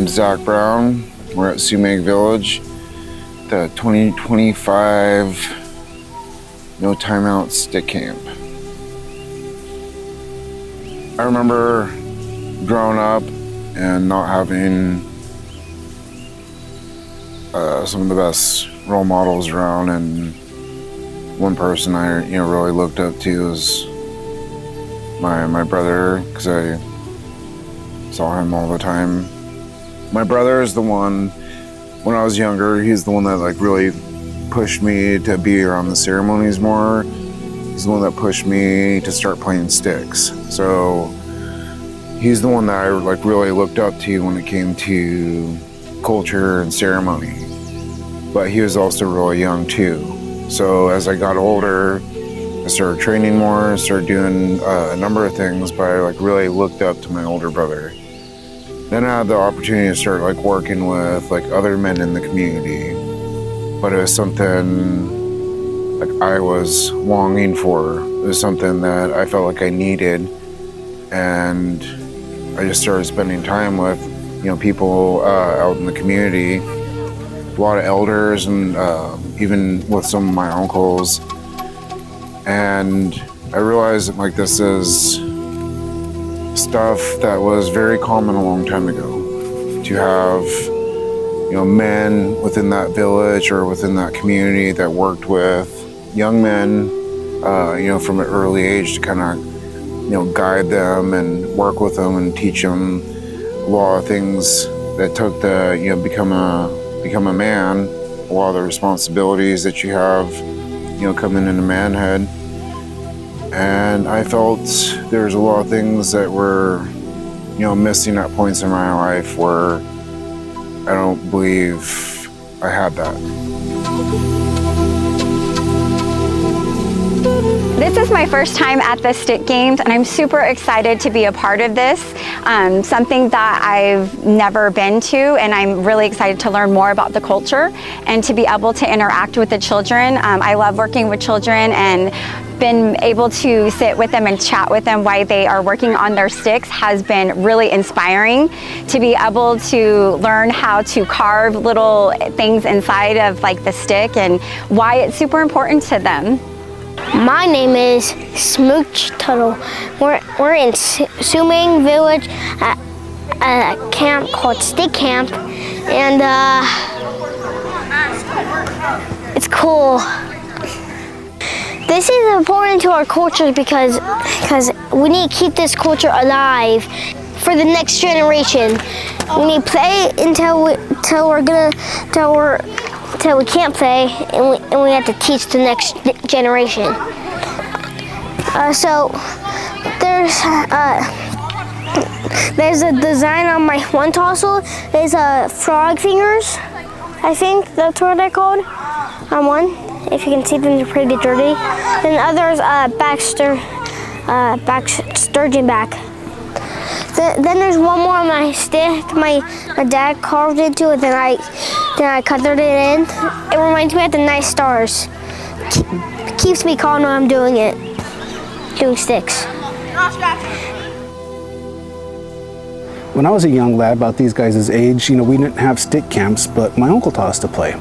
name's Zach Brown. We're at Sue-Meg Village, the 2025 No Timeouts Stickcamp. I remember growing up and not having some of the best role models around, and one person I really looked up to was my brother, because I saw him all the time. My brother is the one, when I was younger, he's the one that really pushed me to be around the ceremonies more. He's the one that pushed me to start playing sticks. So he's the one that I really looked up to when it came to culture and ceremony. But he was also really young too. So as I got older, I started training more, started doing a number of things, but I really looked up to my older brother. Then I had the opportunity to start working with other men in the community, but it was something I was longing for. It was something that I felt I needed, and I just started spending time with people out in the community, a lot of elders, and even with some of my uncles. And I realized this is stuff that was very common a long time ago, to have men within that village or within that community that worked with young men from an early age to kind of guide them and work with them and teach them a lot of things that took to become a man, a lot of the responsibilities that you have coming into manhood. And I felt there's a lot of things that were, missing at points in my life where I don't believe I had that. This is my first time at the Stick Games, and I'm super excited to be a part of this. Something that I've never been to, and I'm really excited to learn more about the culture and to be able to interact with the children. I love working with children, and been able to sit with them and chat with them while they are working on their sticks has been really inspiring. To be able to learn how to carve little things inside of the stick and why it's super important to them. My name is Smooch Tuttle. We're in Sue-Meg Village at a camp called Stickcamp, and it's cool. This is important to our culture because we need to keep this culture alive for the next generation. We need to play until we can't play, and we have to teach the next generation. So there's a design on my one tassel. There's frog fingers, I think that's what they're called, on one. If you can see them, they're pretty dirty. Then others back sturgeon back. Then there's one more on my stick. My dad carved into it. Then I colored it in. It reminds me of the nice stars. Keeps me calm when I'm doing it. Doing sticks. When I was a young lad, about these guys' age, we didn't have stick camps, but my uncle taught us to play.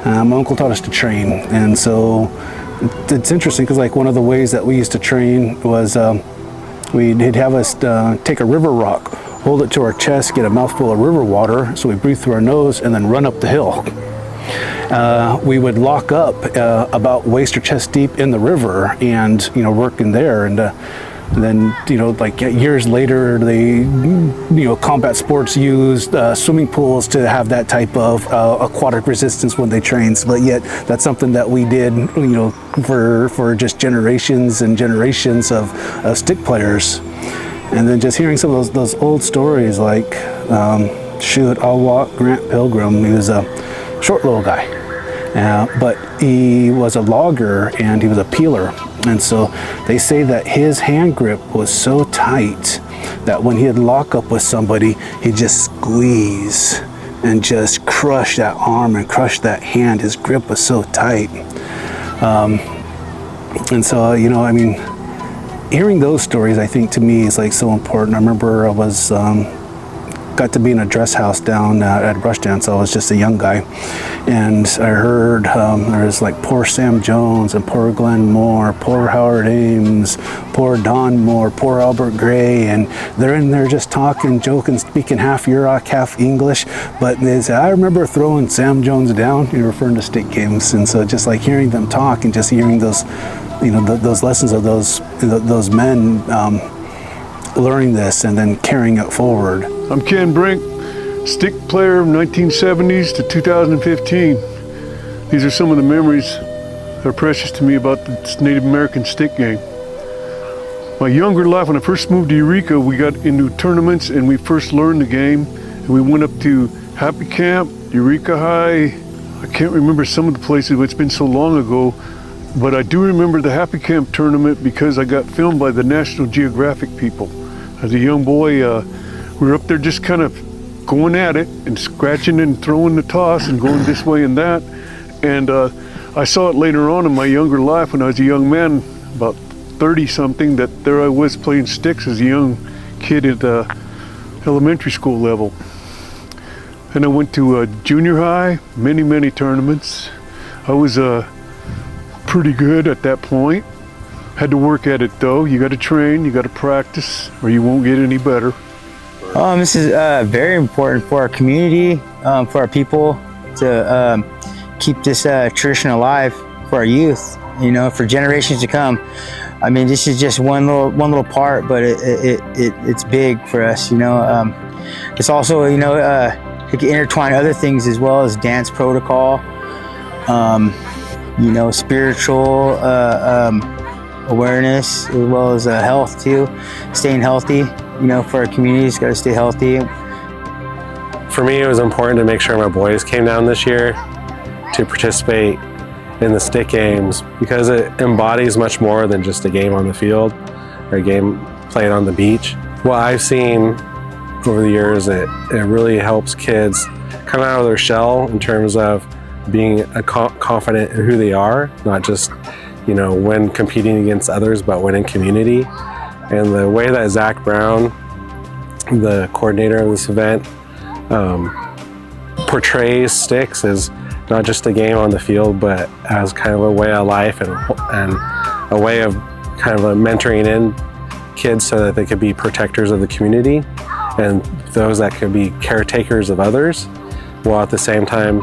My uncle taught us to train, and so it's interesting because one of the ways that we used to train was he'd have us take a river rock, hold it to our chest, get a mouthful of river water, so we breathe through our nose, and then run up the hill. We would lock up about waist or chest deep in the river and work in there, and then years later, they combat sports used swimming pools to have that type of aquatic resistance when they trained. But yet that's something that we did for just generations and generations of stick players. And then just hearing some of those old stories, I'll walk Grant Pilgrim. He was a short little guy, but he was a logger and he was a peeler. And so they say that his hand grip was so tight that when he'd lock up with somebody, he'd just squeeze and just crush that arm and crush that hand. His grip was so tight. And so, hearing those stories, I think to me is so important. I remember I was got to be in a dress house down at Brush Dance. I was just a young guy, and I heard there's like poor Sam Jones and poor Glenn Moore, poor Howard Ames, poor Don Moore, poor Albert Gray, and they're in there just talking, joking, speaking half Yurok, half English. But they said, I remember throwing Sam Jones down, referring to stick games, and so just like hearing them talk and just hearing those, those lessons of those men. Learning this and then carrying it forward. I'm Ken Brink, stick player of 1970s to 2015. These are some of the memories that are precious to me about the Native American stick game. My younger life, when I first moved to Eureka, we got into tournaments and we first learned the game. And we went up to Happy Camp, Eureka High. I can't remember some of the places, but it's been so long ago. But I do remember the Happy Camp tournament because I got filmed by the National Geographic people. As a young boy, we were up there just kind of going at it and scratching and throwing the toss and going this way and that. And I saw it later on in my younger life when I was a young man, about 30-something, that there I was playing sticks as a young kid at elementary school level. And I went to junior high, many tournaments. I was pretty good at that point. Had to work at it though. You got to train, you got to practice, or you won't get any better. This is very important for our community, for our people, to keep this tradition alive for our youth, for generations to come. I mean, this is just one little part, but it's big for us. It's also it can intertwine other things as well as dance protocol, spiritual awareness, as well as health too, staying healthy. For our communities, got to stay healthy. For me, it was important to make sure my boys came down this year to participate in the stick games because it embodies much more than just a game on the field or a game played on the beach. What I've seen over the years, it really helps kids come out of their shell in terms of being confident in who they are, not just when competing against others, but when in community. And the way that Zach Brown, the coordinator of this event, portrays sticks as not just a game on the field, but as kind of a way of life and a way of kind of mentoring in kids so that they could be protectors of the community and those that could be caretakers of others, while at the same time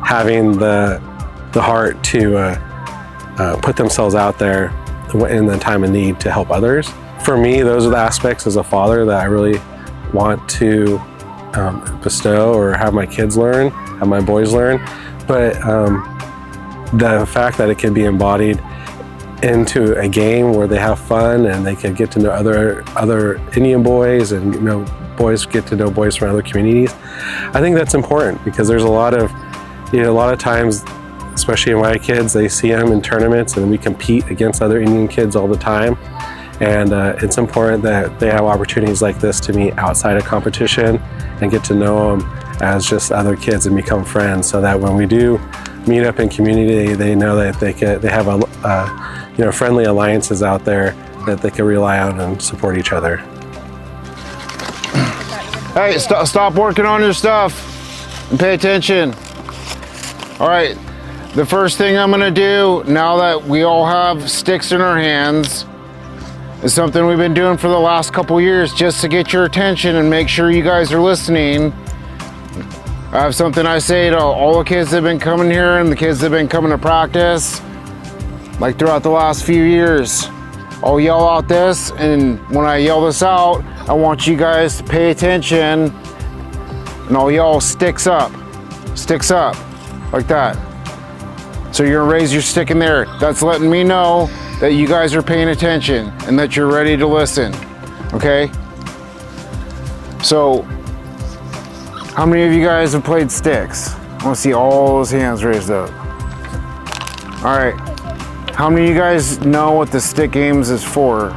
having the heart to put themselves out there in the time of need to help others. For me, those are the aspects as a father that I really want to bestow or have my kids learn, have my boys learn. But the fact that it can be embodied into a game where they have fun and they can get to know other Indian boys and boys get to know boys from other communities, I think that's important because there's a lot of times, especially my kids, they see them in tournaments and we compete against other Indian kids all the time. And it's important that they have opportunities like this to meet outside of competition and get to know them as just other kids and become friends, so that when we do meet up in community, they know that they have friendly alliances out there that they can rely on and support each other. Hey, stop working on your stuff and pay attention. All right, the first thing I'm gonna do now that we all have sticks in our hands is something we've been doing for the last couple years just to get your attention and make sure you guys are listening. I have something I say to all the kids that have been coming here and the kids that have been coming to practice, like throughout the last few years. I'll yell out this, and when I yell this out, I want you guys to pay attention, and I'll yell sticks up, like that. So you're gonna raise your stick in there. That's letting me know that you guys are paying attention and that you're ready to listen, okay? So, how many of you guys have played sticks? I wanna see all those hands raised up. All right, how many of you guys know what the stick games is for?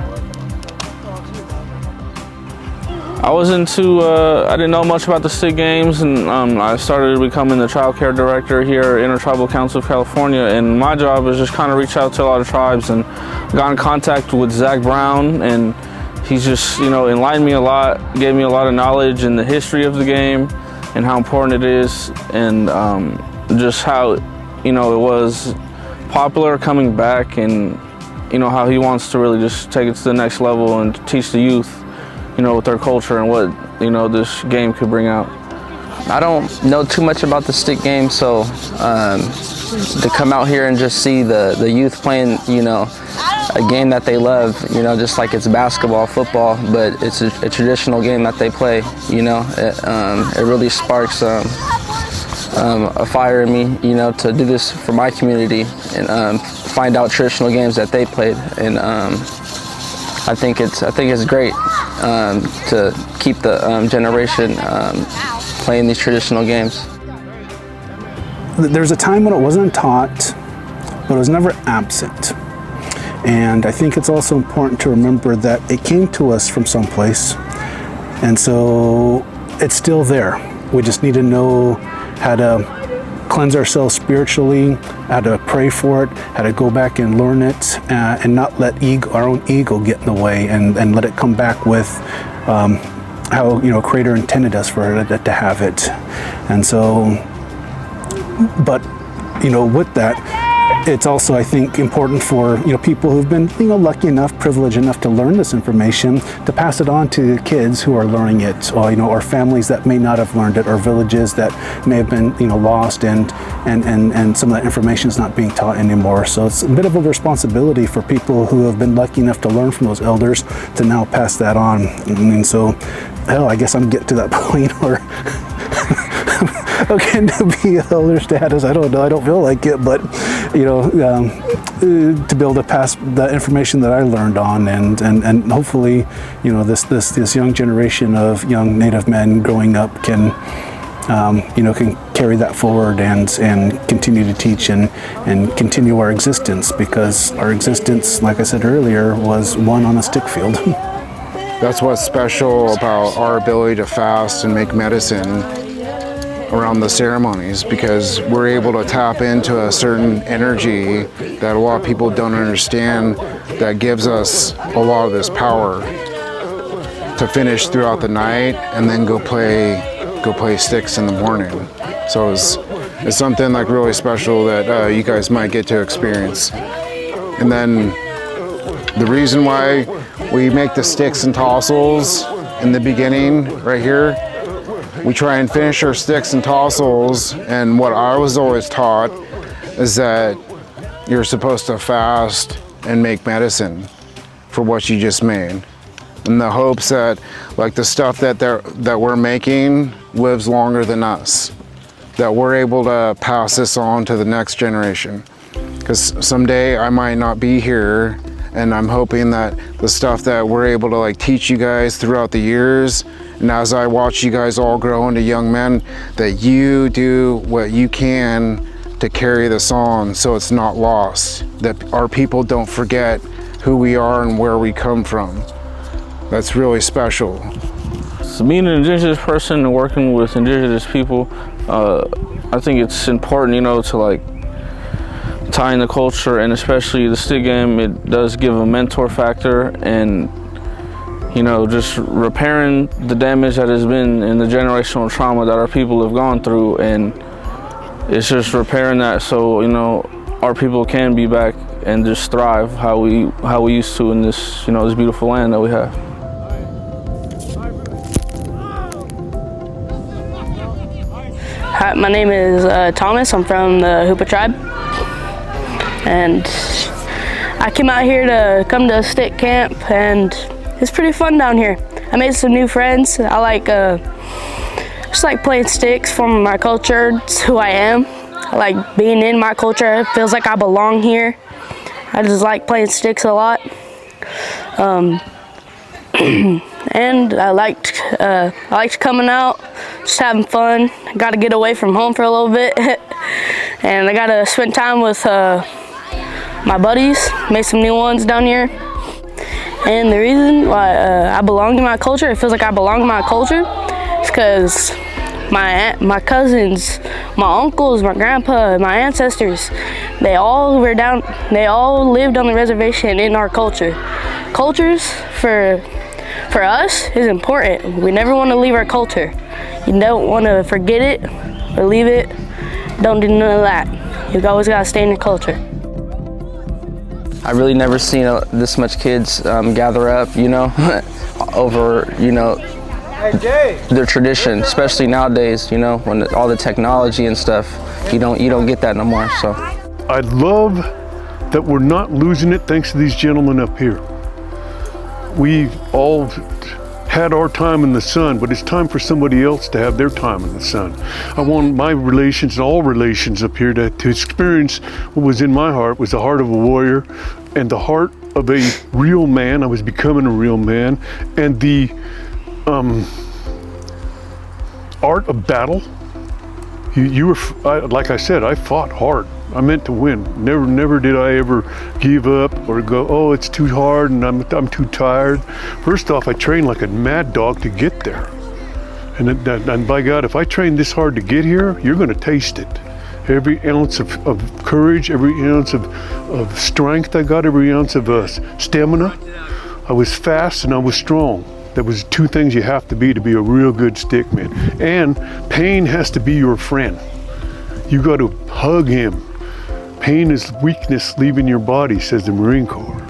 I didn't know much about the stick games, and I started becoming the child care director here at Intertribal Council of California, and my job is just kind of reach out to a lot of tribes, and got in contact with Zach Brown, and he's just, enlightened me a lot, gave me a lot of knowledge in the history of the game and how important it is, and just how, it was popular coming back, and, how he wants to really just take it to the next level and teach the youth, with their culture and what, this game could bring out. I don't know too much about the stick game, so to come out here and just see the youth playing, a game that they love, just like it's basketball, football, but it's a traditional game that they play, it really sparks a fire in me, to do this for my community and find out traditional games that they played, and I think it's great to keep the generation playing these traditional games. There's a time when it wasn't taught, but it was never absent. And I think it's also important to remember that it came to us from someplace, and so it's still there. We just need to know how to cleanse ourselves spiritually, how to pray for it, how to go back and learn it, and not let our own ego get in the way, and let it come back with how Creator intended us for it to have it. And so, but with that, it's also, I think, important for people who've been lucky enough, privileged enough to learn this information, to pass it on to kids who are learning it, or families that may not have learned it, or villages that may have been lost, and some of that information is not being taught anymore. So it's a bit of a responsibility for people who have been lucky enough to learn from those elders to now pass that on. And so, hell, I guess I'm getting to that point where again, to be elder status, I don't know, I don't feel like it, but to be able to pass the information that I learned on, and hopefully this young generation of young Native men growing up can carry that forward and continue to teach and continue our existence, because our existence, like I said earlier, was won on a stick field. That's what's special about our ability to fast and make medicine around the ceremonies, because we're able to tap into a certain energy that a lot of people don't understand, that gives us a lot of this power to finish throughout the night and then go play sticks in the morning. So it's something like really special that you guys might get to experience. And then the reason why we make the sticks and tassels in the beginning right here, we try and finish our sticks and tassels, and what I was always taught is that you're supposed to fast and make medicine for what you just made, in the hopes that like the stuff that we're making lives longer than us, that we're able to pass this on to the next generation, because someday I might not be here, and I'm hoping that the stuff that we're able to teach you guys throughout the years, and as I watch you guys all grow into young men, that you do what you can to carry this on so it's not lost, that our people don't forget who we are and where we come from. That's really special. So being an indigenous person and working with indigenous people, I think it's important, to tie in the culture, and especially the stick game. It does give a mentor factor, and just repairing the damage that has been in the generational trauma that our people have gone through, and it's just repairing that so our people can be back and just thrive how we used to in this this beautiful land that we have. Hi, my name is Thomas. I'm from the Hoopa tribe, and I came out here to come to stick camp, and it's pretty fun down here. I made some new friends. I just like playing sticks from my culture. It's who I am. I like being in my culture. It feels like I belong here. I just like playing sticks a lot. And I liked coming out, just having fun. I got to get away from home for a little bit, and I got to spend time with my buddies. Made some new ones down here. And the reason why I belong to my culture, it feels like I belong to my culture, is because my cousins, my uncles, my grandpa, my ancestors, they all lived on the reservation in our culture. Cultures for for us is important. We never want to leave our culture. You don't want to forget it or leave it. Don't do none of that. You've always got to stay in your culture. I really never seen this much kids gather up, you know, over, you know, their tradition, especially nowadays, you know, when all the technology and stuff, you don't get that no more. So I love that we're not losing it thanks to these gentlemen up here. We all had our time in the sun, but it's time for somebody else to have their time in the sun. I want my relations, all relations up here to experience what was in my heart, was the heart of a warrior and the heart of a real man. I was becoming a real man, and the art of battle. You were, like I said, I fought hard. I meant to win. Never did I ever give up or go, oh, it's too hard and I'm too tired. First off, I trained like a mad dog to get there. And by God, if I train this hard to get here, you're gonna taste it. Every ounce of courage, every ounce of strength I got, every ounce of stamina. I was fast and I was strong. That was two things you have to be a real good stickman. And pain has to be your friend. You got to hug him. Pain is weakness leaving your body, says the Marine Corps.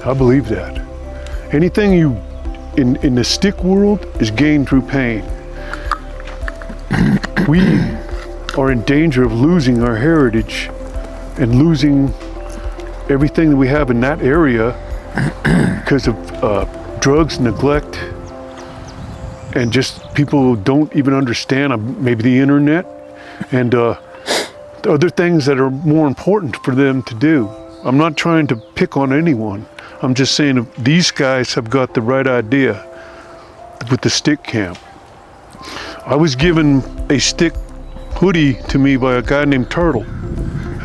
I believe that. Anything in the stick world is gained through pain. We are in danger of losing our heritage and losing everything that we have in that area because of drugs, neglect, and just people who don't even understand maybe the internet and other things that are more important for them to do. I'm not trying to pick on anyone. I'm just saying these guys have got the right idea with the stick camp. I was given a stick hoodie to me by a guy named Turtle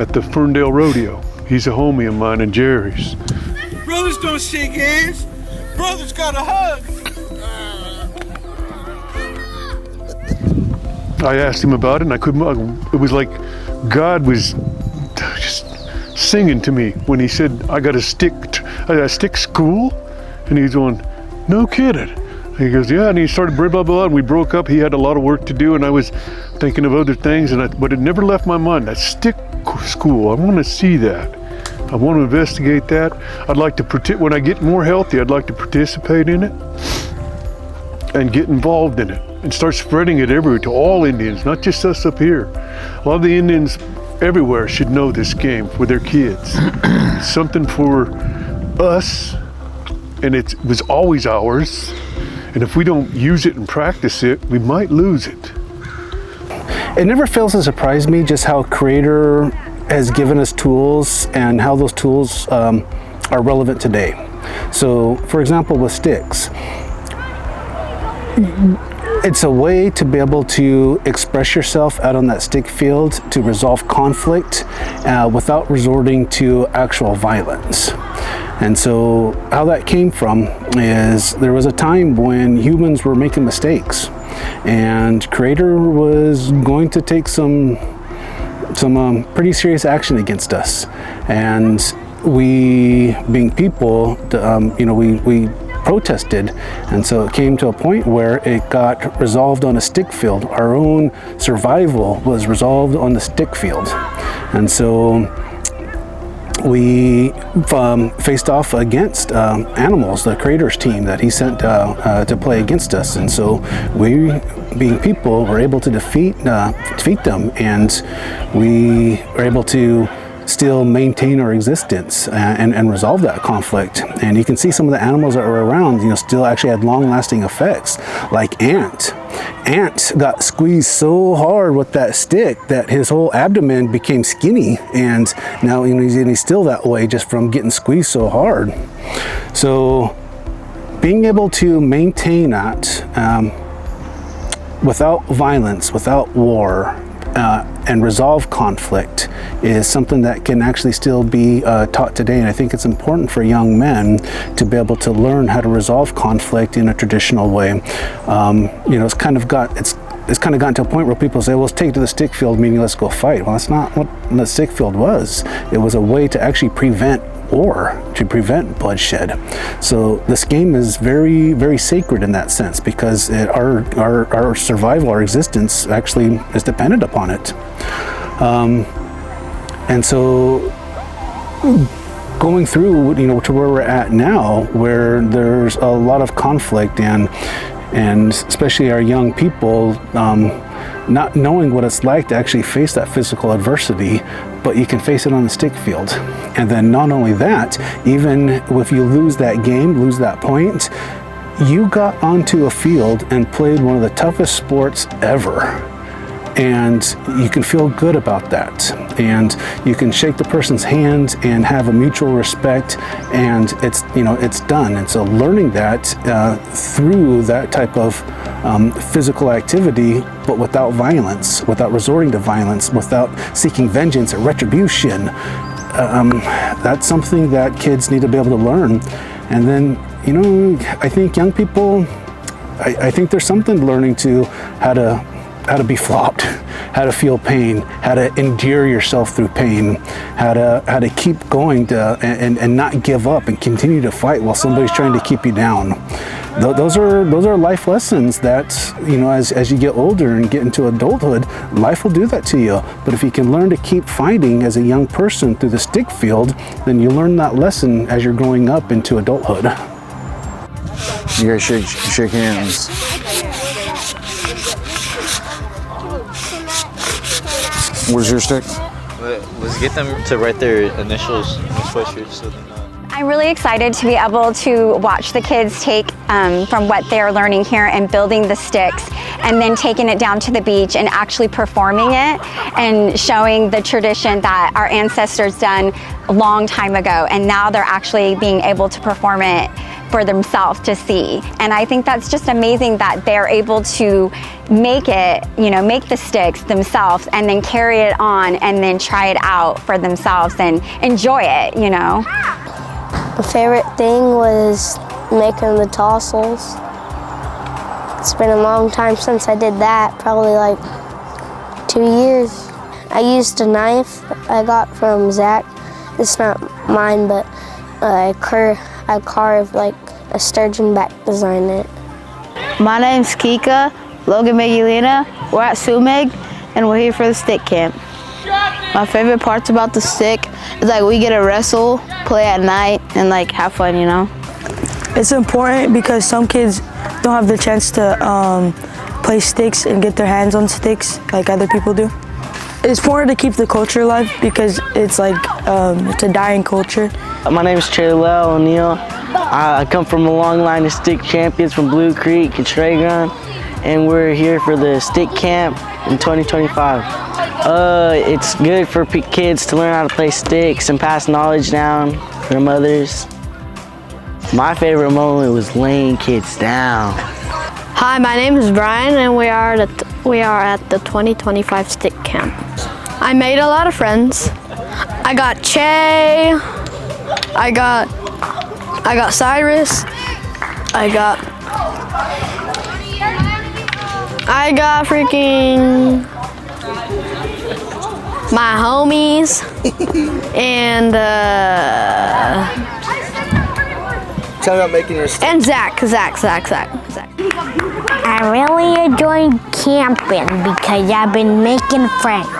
at the Ferndale Rodeo. He's a homie of mine and Jerry's. Brothers don't shake hands. Brothers got a hug. I asked him about it and I couldn't, it was like God was just singing to me when he said, I got a stick school? And he's going, no kidding. And he goes, yeah, and he started blah, blah, blah, and we broke up. He had a lot of work to do and I was thinking of other things, but it never left my mind, that stick school. I want to see that. I want to investigate that. I'd like to, when I get more healthy, I'd like to participate in it and get involved in it and start spreading it everywhere to all Indians, not just us up here. A lot of the Indians everywhere should know this game for their kids. It's something for us, and it was always ours. And if we don't use it and practice it, we might lose it. It never fails to surprise me just how Creator has given us tools and how those tools are relevant today. So, for example, with sticks, it's a way to be able to express yourself out on that stick field, to resolve conflict without resorting to actual violence. And so how that came from is there was a time when humans were making mistakes and Creator was going to take some pretty serious action against us. And we, being people, we protested, and so it came to a point where it got resolved on a stick field. Our own survival was resolved on the stick field, and so we faced off against animals, the Creator's team that he sent to play against us, and so we, being people, were able to defeat them, and we were able to still maintain our existence and resolve that conflict. And you can see some of the animals that were around, still actually had long-lasting effects, like Ant. Ant got squeezed so hard with that stick that his whole abdomen became skinny, and now he's still that way just from getting squeezed so hard. So being able to maintain that without violence, without war, and resolve conflict is something that can actually still be taught today. And I think it's important for young men to be able to learn how to resolve conflict in a traditional way. It's kind of got, it's kind of gotten to a point where people say, well, let's take it to the stick field, meaning let's go fight. Well, that's not what the stick field was. It was a way to actually prevent war, to prevent bloodshed. So this game is very, very sacred in that sense, because our survival, our existence actually is dependent upon it. And so going through, to where we're at now, where there's a lot of conflict and especially our young people not knowing what it's like to actually face that physical adversity, but you can face it on the stick field. And then not only that, even if you lose that game, lose that point, you got onto a field and played one of the toughest sports ever. And you can feel good about that. And you can shake the person's hand and have a mutual respect, and it's done. And so learning that through that type of physical activity, but without violence, without resorting to violence, without seeking vengeance or retribution, that's something that kids need to be able to learn. And then, I think young people, I think there's something learning to how to be flopped, how to feel pain, how to endure yourself through pain, how to keep going and not give up and continue to fight while somebody's trying to keep you down. Those are life lessons that, as you get older and get into adulthood, life will do that to you. But if you can learn to keep fighting as a young person through the stick field, then you learn that lesson as you're growing up into adulthood. You guys shake hands. Where's your stick? Let's get them to write their initials on the sweatshirt so they know. I'm really excited to be able to watch the kids take from what they're learning here and building the sticks, and then taking it down to the beach and actually performing it and showing the tradition that our ancestors done a long time ago, and now they're actually being able to perform it for themselves to see. And I think that's just amazing that they're able to make it, make the sticks themselves and then carry it on and then try it out for themselves and enjoy it, My favorite thing was making the tassels. It's been a long time since I did that, probably like 2 years. I used a knife I got from Zach. It's not mine, but I carved like a sturgeon back design in it. My name's Kika, Logan Magulina. We're at Sue-Meg, and we're here for the stick camp. My favorite parts about the stick is like we get to wrestle, play at night, and like have fun, It's important because some kids don't have the chance to play sticks and get their hands on sticks like other people do. It's important to keep the culture alive because it's like it's a dying culture. My name is Traylell O'Neill. I come from a long line of stick champions from Blue Creek and Stragon, and we're here for the stick camp in 2025. It's good for kids to learn how to play sticks and pass knowledge down from others. My favorite moment was laying kids down. Hi, my name is Brian, and we are at the 2025 stick camp. I made a lot of friends. I got Che. I got Cyrus. I got freaking my homies and Tell me about making your stick. and Zach. I really enjoy camping because I've been making friends.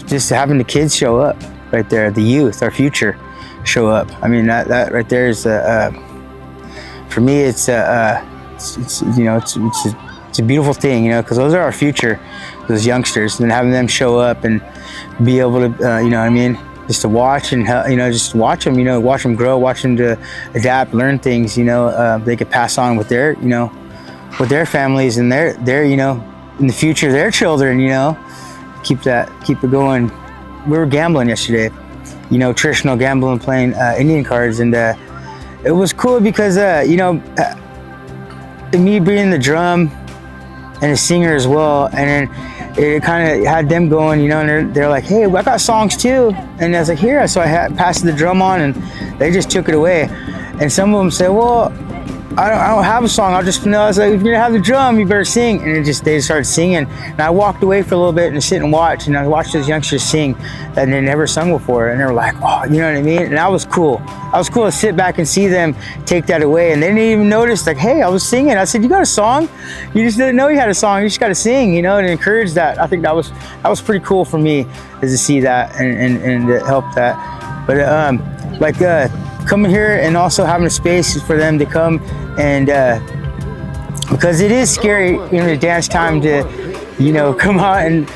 Just having the kids show up right there, the youth, our future, show up. I mean, that right there is, for me, it's a beautiful thing, because those are our future, those youngsters, and having them show up and be able to, just to watch and just watch them, watch them grow, watch them to adapt, learn things, they could pass on with their, with their families and their, in the future, their children, keep it going. We were gambling yesterday, traditional gambling, playing Indian cards, and it was cool because, me being the drum and a singer as well, and then it kind of had them going, and they're like, hey, I got songs too. And I was like, here. So I passed the drum on, and they just took it away. And some of them said, well, I don't have a song. I was like, if you're gonna have the drum, you better sing. And they started singing. And I walked away for a little bit and sit and watch. And I watched those youngsters sing that they never sung before. And they were like, oh, you know what I mean? And that was cool. That was cool to sit back and see them take that away. And they didn't even notice, like, hey, I was singing. I said, you got a song? You just didn't know you had a song. You just got to sing, you know, and encourage that. I think that was pretty cool for me, is to see that and to help that. But coming here and also having a space for them to come and because it is scary, you know, the dance time to, you know, come out and,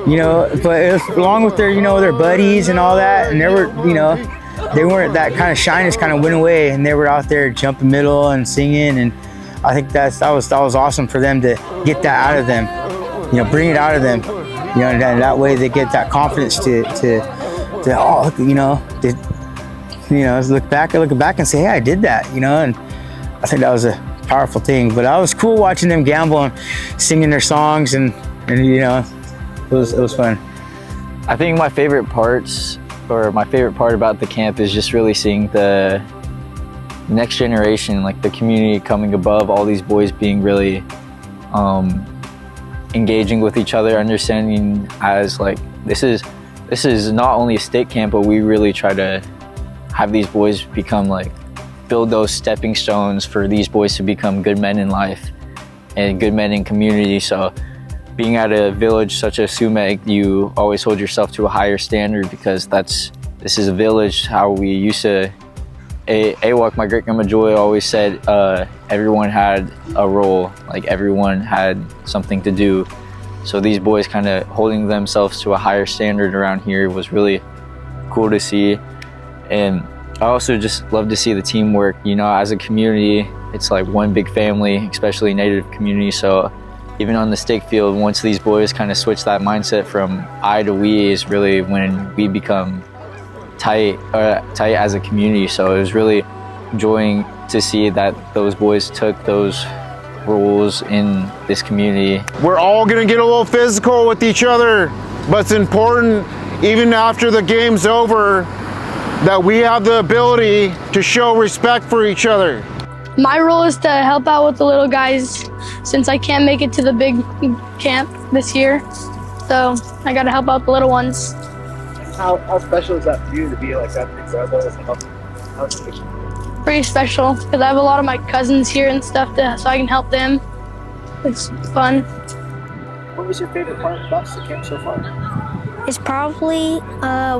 you know, but it was, along with their, you know, their buddies and all that, and they were, you know, they weren't, that kind of shyness kind of went away, and they were out there jumping middle and singing, and I think that was awesome for them to get that out of them, you know, bring it out of them, you know, and that way they get that confidence to oh, you know, look back and say, hey, I did that, you know, and I think that was a powerful thing. But I was cool watching them gamble and singing their songs, and you know, it was fun. I think my favorite part about the camp is just really seeing the next generation, like the community coming above, all these boys being really engaging with each other, understanding as like this is not only a state camp, but we really try to have these boys become like, build those stepping stones for these boys to become good men in life and good men in community. So being at a village such as Sue-Meg, you always hold yourself to a higher standard, because this is a village. How we used to, Awak, my great grandma Joy, always said everyone had a role, like everyone had something to do. So these boys kind of holding themselves to a higher standard around here was really cool to see. And I also just love to see the teamwork, you know, as a community. It's like one big family, especially Native community. So even on the stick field, once these boys kind of switch that mindset from I to we, is really when we become tight as a community. So it was really enjoying to see that those boys took those roles in this community. We're all gonna get a little physical with each other, but it's important, even after the game's over, that we have the ability to show respect for each other. My role is to help out with the little guys, since I can't make it to the big camp this year. So I gotta help out the little ones. How special is that for you to be like that big brother? Pretty special, because I have a lot of my cousins here and stuff so I can help them. It's fun. What was your favorite part about the camp so far? It's probably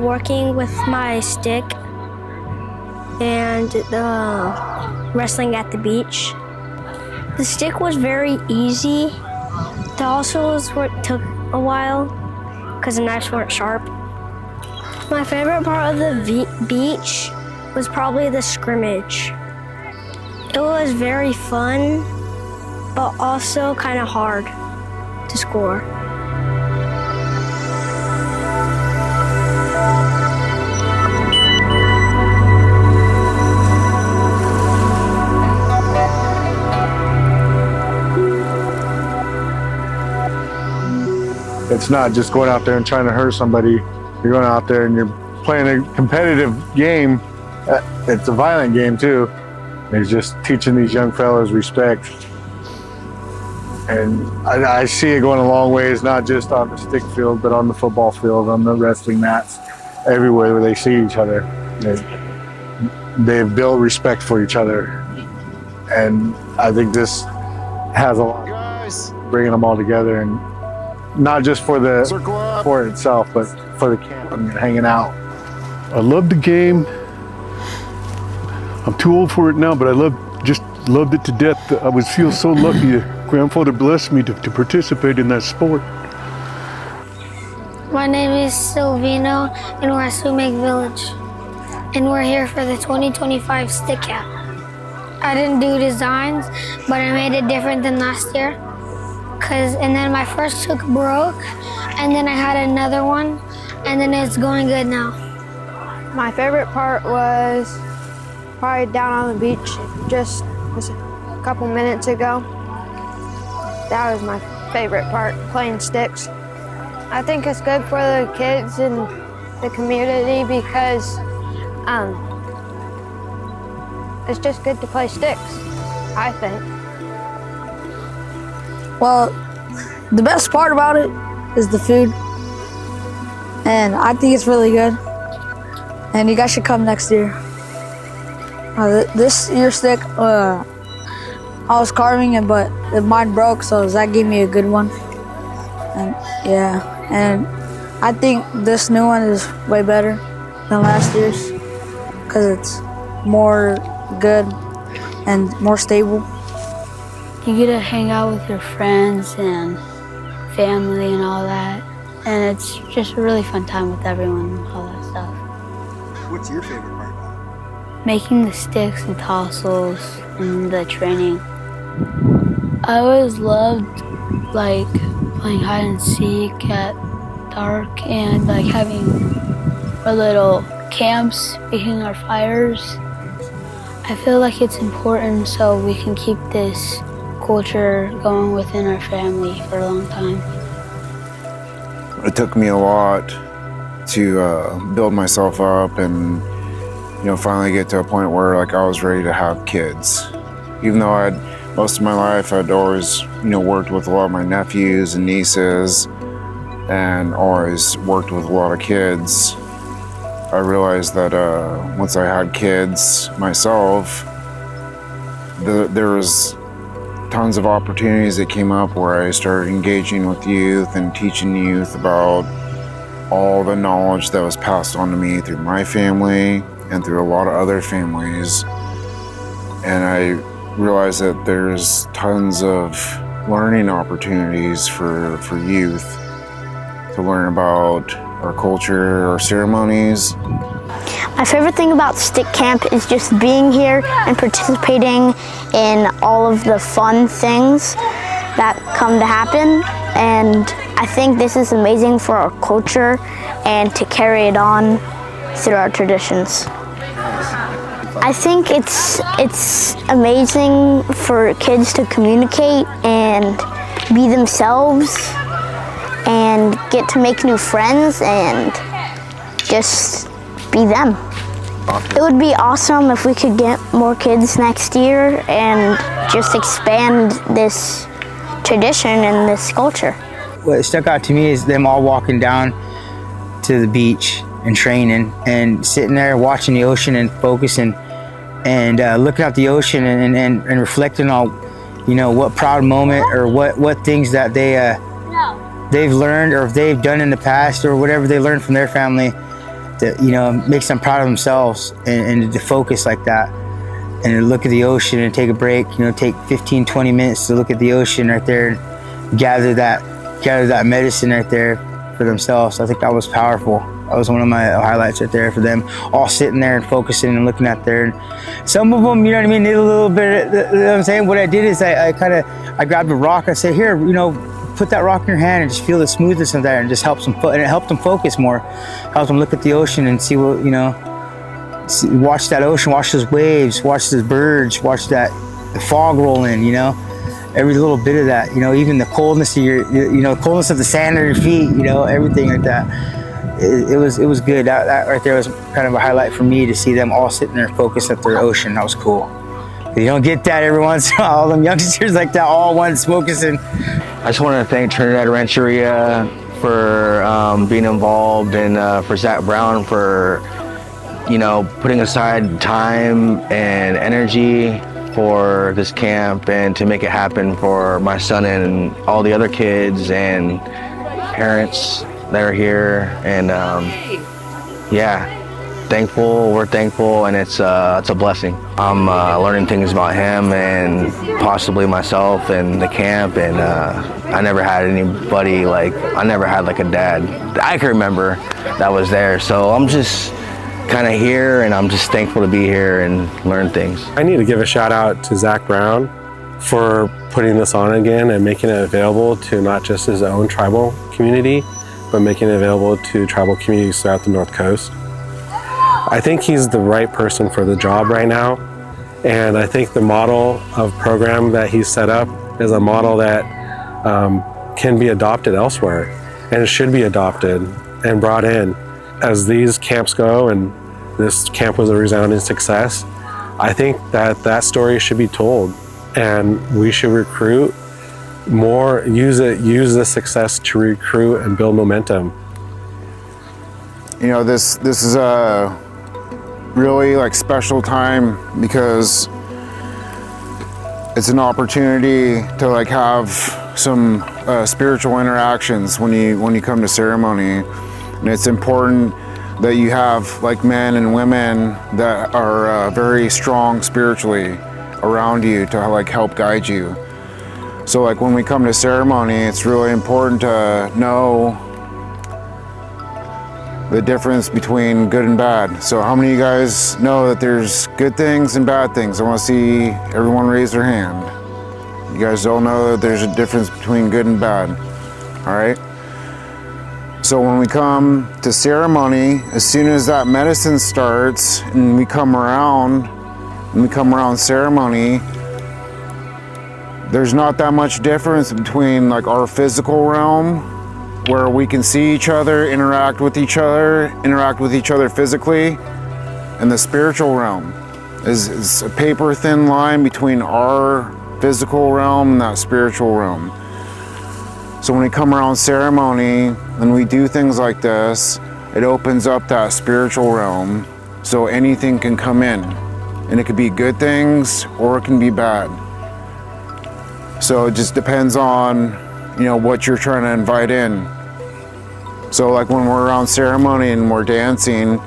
working with my stick and wrestling at the beach. The stick was very easy. The also was what took a while because the knives weren't sharp. My favorite part of the beach was probably the scrimmage. It was very fun, but also kind of hard to score. It's not just going out there and trying to hurt somebody. You're going out there and you're playing a competitive game. It's a violent game too. It's just teaching these young fellas respect. And I see it going a long ways, not just on the stick field, but on the football field, on the wrestling mats, everywhere where they see each other. They've built respect for each other. And I think this has a lot of bringing them all together, and not just for the sport itself, but for the camp and hanging out. I love the game. I'm too old for it now, but I loved it to death. I would feel so lucky. Grandfather blessed me to participate in that sport. My name is Silvino, and we're at Sue-Meg Village. And we're here for the 2025 Stickcamp. I didn't do designs, but I made it different than last year. And then my first hook broke, and then I had another one, and then it's going good now. My favorite part was probably down on the beach just a couple minutes ago. That was my favorite part, playing sticks. I think it's good for the kids in the community because it's just good to play sticks. I think. Well, the best part about it is the food. And I think it's really good. And you guys should come next year. This year's stick, I was carving it, but mine broke, so Zach gave me a good one. And yeah, and I think this new one is way better than last year's because it's more good and more stable. You get to hang out with your friends and family and all that. And it's just a really fun time with everyone and all that stuff. What's your favorite part? Making the sticks and tassels and the training. I always loved like playing hide and seek at dark and like having our little camps, making our fires. I feel like it's important so we can keep this culture going within our family for a long time. It took me a lot to build myself up and, you know, finally get to a point where like I was ready to have kids. Even though most of my life I'd always, you know, worked with a lot of my nephews and nieces and always worked with a lot of kids. I realized that once I had kids myself, there was tons of opportunities that came up where I started engaging with youth and teaching youth about all the knowledge that was passed on to me through my family and through a lot of other families. And I realized that there's tons of learning opportunities for youth to learn about our culture, our ceremonies. My favorite thing about Stick Camp is just being here and participating in all of the fun things that come to happen. And I think this is amazing for our culture and to carry it on through our traditions. I think it's amazing for kids to communicate and be themselves and get to make new friends and just be them. It would be awesome if we could get more kids next year and just expand this tradition and this culture. What stuck out to me is them all walking down to the beach and training and sitting there watching the ocean and focusing and looking at the ocean and reflecting on, you know, what proud moment or what things that they've learned or if they've done in the past or whatever they learned from their family that, you know, makes them proud of themselves and to focus like that and to look at the ocean and take a break, you know, take 15-20 minutes to look at the ocean right there and gather that medicine right there for themselves. I think that was powerful. That was one of my highlights right there for them, all sitting there and focusing and looking at there. And some of them, you know what I mean, need a little bit, you know what I'm saying? What I did is I grabbed a rock. I said, here, you know, put that rock in your hand and just feel the smoothness of that and just helps them, and it helped them focus more. Helps them look at the ocean and see what, you know, watch that ocean, watch those waves, watch those birds, watch the fog roll in, you know, every little bit of that, you know, even the coldness of you know, coldness of the sand under your feet, you know, everything like that. It was good. That right there was kind of a highlight for me to see them all sitting there focused at their ocean. That was cool. You don't get that every once in a while. All them youngsters like that, all once focusing. I just want to thank Trinidad Rancheria for being involved and for Zach Brown for, you know, putting aside time and energy for this camp and to make it happen for my son and all the other kids and parents that are here. And yeah, we're thankful, and it's a blessing. I'm learning things about him and possibly myself and the camp, and I never had anybody I never had like a dad that I can remember that was there. So I'm just kind of here, and I'm just thankful to be here and learn things. I need to give a shout out to Zach Brown for putting this on again and making it available to not just his own tribal community, but making it available to tribal communities throughout the North Coast. I think he's the right person for the job right now, and I think the model of program that he's set up is a model that can be adopted elsewhere, and it should be adopted and brought in. As these camps go, and this camp was a resounding success, I think that story should be told and we should recruit more, use the success to recruit and build momentum. You know, this is a really like special time because it's an opportunity to like have some spiritual interactions when you come to ceremony, and it's important that you have like men and women that are very strong spiritually around you to like help guide you. So like when we come to ceremony, it's really important to know the difference between good and bad. So how many of you guys know that there's good things and bad things? I want to see everyone raise their hand. You guys all know that there's a difference between good and bad, all right? So when we come to ceremony, as soon as that medicine starts and we come around ceremony, there's not that much difference between like our physical realm, where we can see each other, interact with each other physically, and the spiritual realm is a paper thin line between our physical realm and that spiritual realm. So when we come around ceremony and we do things like this, it opens up that spiritual realm so anything can come in, and it could be good things or it can be bad. So it just depends on, you know, what you're trying to invite in. So like when we're around ceremony and we're dancing,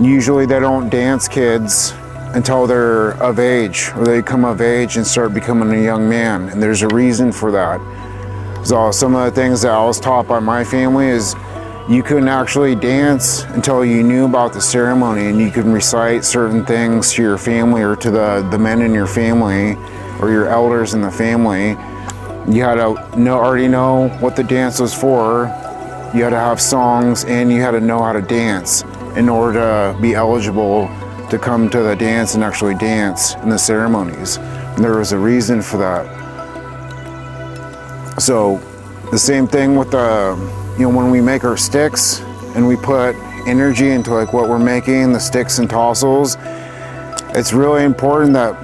usually they don't dance kids until they're of age, or they come of age and start becoming a young man, and there's a reason for that. So some of the things that I was taught by my family is you couldn't actually dance until you knew about the ceremony, and you could recite certain things to your family or to the men in your family or your elders in the family. You had to already know what the dance was for. You had to have songs, and you had to know how to dance in order to be eligible to come to the dance and actually dance in the ceremonies. And there was a reason for that. So the same thing with when we make our sticks and we put energy into like what we're making, the sticks and tassels, it's really important that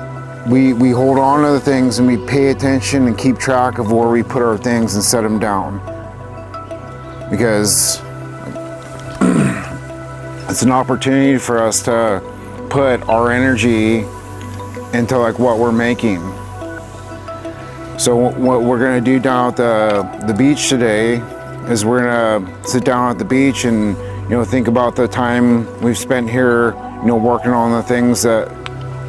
we hold on to the things and we pay attention and keep track of where we put our things and set them down. Because it's an opportunity for us to put our energy into like what we're making. So what we're gonna do down at the beach today is we're gonna sit down at the beach and think about the time we've spent here, working on the things that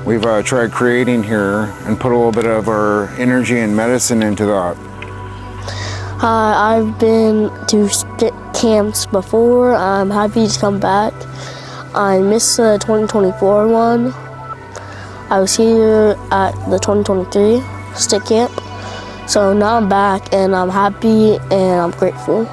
we've tried creating here, and put a little bit of our energy and medicine into that. I've been to stick camps before. I'm happy to come back. I missed the 2024 one. I was here at the 2023 stick camp. So now I'm back, and I'm happy and I'm grateful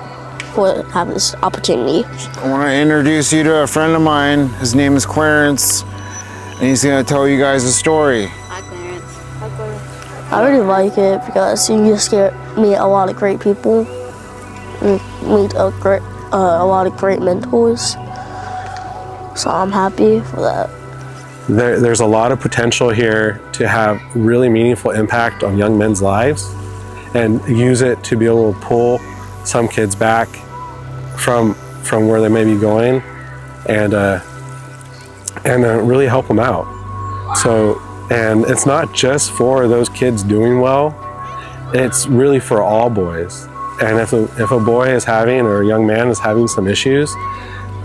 for having this opportunity. I want to introduce you to a friend of mine. His name is Clarence, and he's going to tell you guys a story. Hi, Clarence. Hi, Clarence. I really like it because you just get meet a lot of great people, and meet a lot of great mentors. So I'm happy for that. There's a lot of potential here to have really meaningful impact on young men's lives, and use it to be able to pull some kids back from where they may be going, and really help them out. So, and it's not just for those kids doing well, it's really for all boys. And if a boy is having, or a young man is having some issues,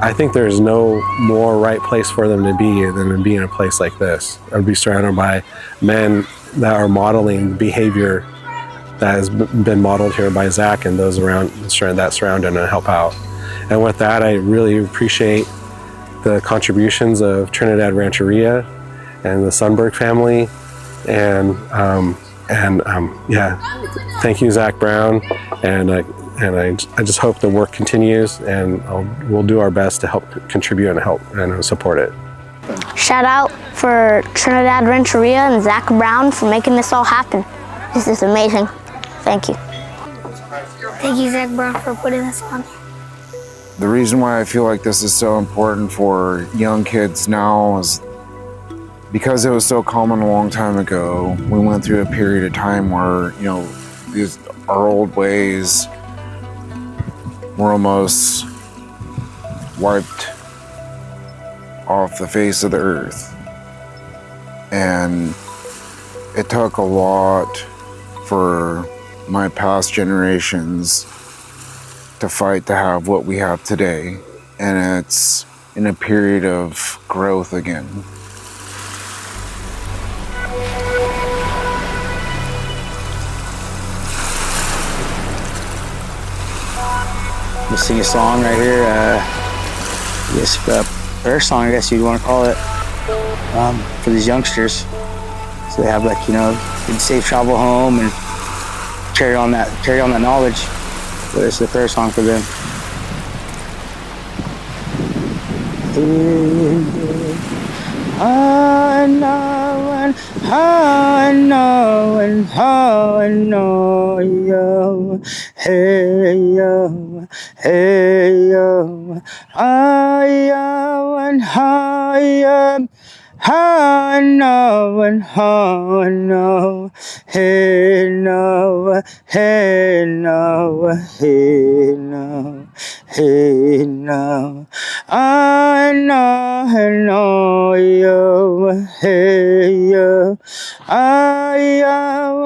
I think there's no more right place for them to be than to be in a place like this, or be surrounded by men that are modeling behavior that has been modeled here by Zach and those that surround him and help out. And with that, I really appreciate the contributions of Trinidad Rancheria and the Sundberg family, and thank you, Zach Brown, and I just hope the work continues, and we'll do our best to help contribute and help and support it. Shout out for Trinidad Rancheria and Zach Brown for making this all happen. This is amazing. Thank you. Thank you, Zach Brown, for putting this on. The reason why I feel like this is so important for young kids now is because it was so common a long time ago, we went through a period of time where, you know, our old ways were almost wiped off the face of the earth. And it took a lot for my past generations to fight to have what we have today. And it's in a period of growth again. We'll sing a song right here. Yes, prayer song, I guess you'd want to call it, for these youngsters. So they have, like, you know, good safe travel home and carry on that knowledge. But it's a prayer song for them. I know and I know and I know yo, hey yo, hey yo, I know and I know and I know, hey no, hey no, hey no, hey no, I know yo, hey yo, I know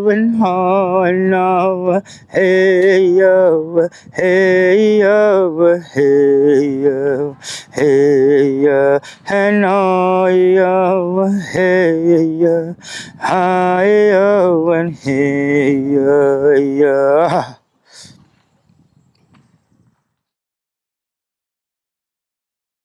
and I know, hey yo, hey yo, hey yo, hey yo, and I yo, hey yo, I yo, and hey yo,